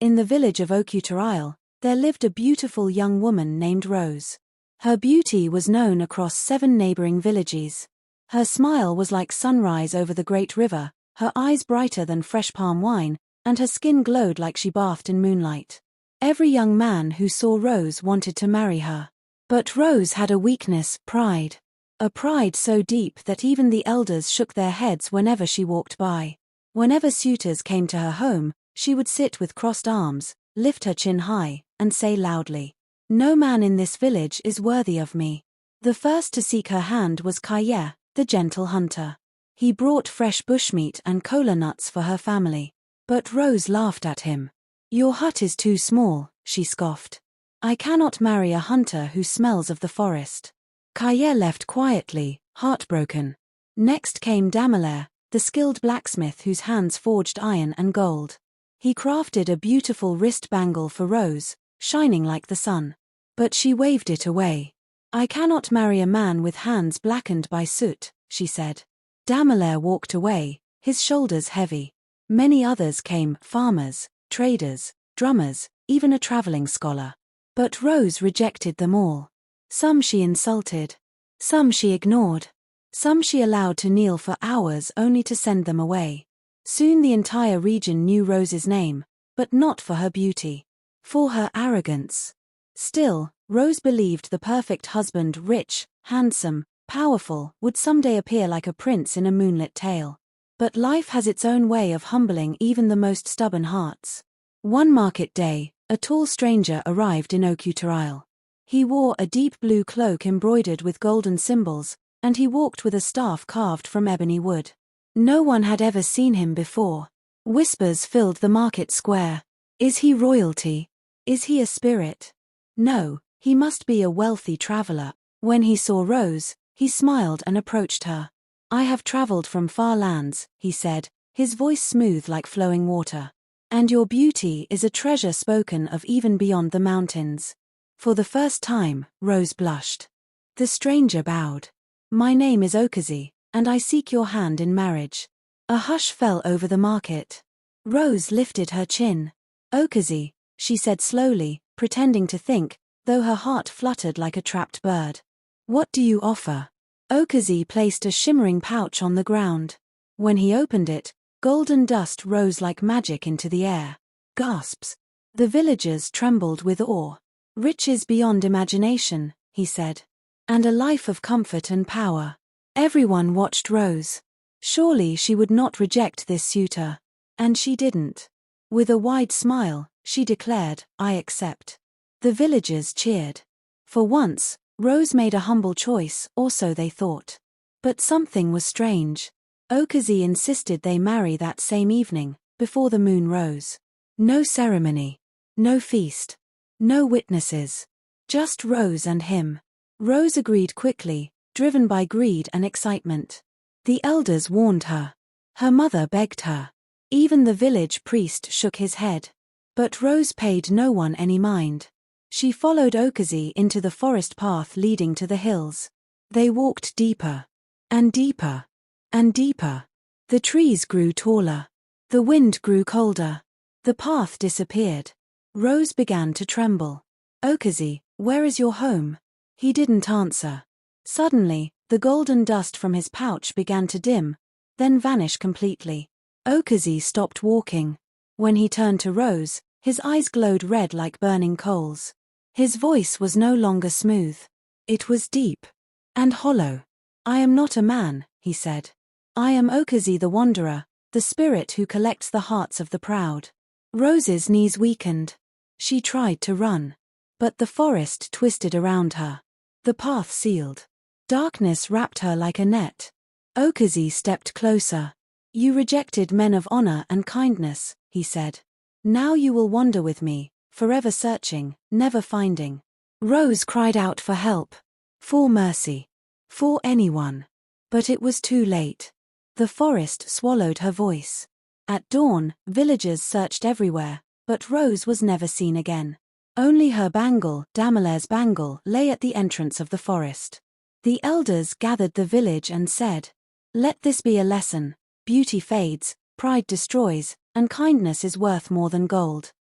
In the village of Okutarail, there lived a beautiful young woman named Rose. Her beauty was known across 7 neighboring villages. Her smile was like sunrise over the great river, her eyes brighter than fresh palm wine, and her skin glowed like she bathed in moonlight. Every young man who saw Rose wanted to marry her. But Rose had a weakness, pride. A pride so deep that even the elders shook their heads whenever she walked by. Whenever suitors came to her home, she would sit with crossed arms, lift her chin high, and say loudly, "No man in this village is worthy of me." The first to seek her hand was Kaye, the gentle hunter. He brought fresh bushmeat and kola nuts for her family. But Rose laughed at him. "Your hut is too small," she scoffed. "I cannot marry a hunter who smells of the forest." Kaye left quietly, heartbroken. Next came Damilare, the skilled blacksmith whose hands forged iron and gold. He crafted a beautiful wrist bangle for Rose, shining like the sun. But she waved it away. "I cannot marry a man with hands blackened by soot," she said. Damilare walked away, his shoulders heavy. Many others came, farmers, traders, drummers, even a traveling scholar. But Rose rejected them all. Some she insulted. Some she ignored. Some she allowed to kneel for hours only to send them away. Soon the entire region knew Rose's name, but not for her beauty. For her arrogance. Still, Rose believed the perfect husband, rich, handsome, powerful, would someday appear like a prince in a moonlit tale. But life has its own way of humbling even the most stubborn hearts. One market day, a tall stranger arrived in Okutarail. He wore a deep blue cloak embroidered with golden symbols, and he walked with a staff carved from ebony wood. No one had ever seen him before. Whispers filled the market square. Is he royalty? Is he a spirit? No, he must be a wealthy traveler. When he saw Rose, he smiled and approached her. "I have traveled from far lands," he said, his voice smooth like flowing water. "And your beauty is a treasure spoken of even beyond the mountains." For the first time, Rose blushed. The stranger bowed. "My name is Okazi, and I seek your hand in marriage." A hush fell over the market. Rose lifted her chin. "Okazi," she said slowly, pretending to think, though her heart fluttered like a trapped bird. "What do you offer?" Okazi placed a shimmering pouch on the ground. When he opened it, golden dust rose like magic into the air. Gasps. The villagers trembled with awe. "Riches beyond imagination," he said. "And a life of comfort and power." Everyone watched Rose. Surely she would not reject this suitor. And she didn't. With a wide smile, she declared, "I accept." The villagers cheered. For once, Rose made a humble choice, or so they thought. But something was strange. Okazi insisted they marry that same evening, before the moon rose. No ceremony. No feast. No witnesses. Just Rose and him. Rose agreed quickly, driven by greed and excitement. The elders warned her. Her mother begged her. Even the village priest shook his head. But Rose paid no one any mind. She followed Okazi into the forest path leading to the hills. They walked deeper. And deeper. And deeper. The trees grew taller. The wind grew colder. The path disappeared. Rose began to tremble. "Okazi, where is your home?" He didn't answer. Suddenly, the golden dust from his pouch began to dim, then vanish completely. Okazi stopped walking. When he turned to Rose, his eyes glowed red like burning coals. His voice was no longer smooth. It was deep. And hollow. "I am not a man," he said. "I am Okazi the Wanderer, the spirit who collects the hearts of the proud." Rose's knees weakened. She tried to run. But the forest twisted around her. The path sealed. Darkness wrapped her like a net. Okazi stepped closer. "You rejected men of honor and kindness," he said. "Now you will wander with me, forever searching, never finding." Rose cried out for help. For mercy. For anyone. But it was too late. The forest swallowed her voice. At dawn, villagers searched everywhere, but Rose was never seen again. Only her bangle, Damilare's bangle, lay at the entrance of the forest. The elders gathered the village and said, "Let this be a lesson. Beauty fades, pride destroys, and kindness is worth more than gold."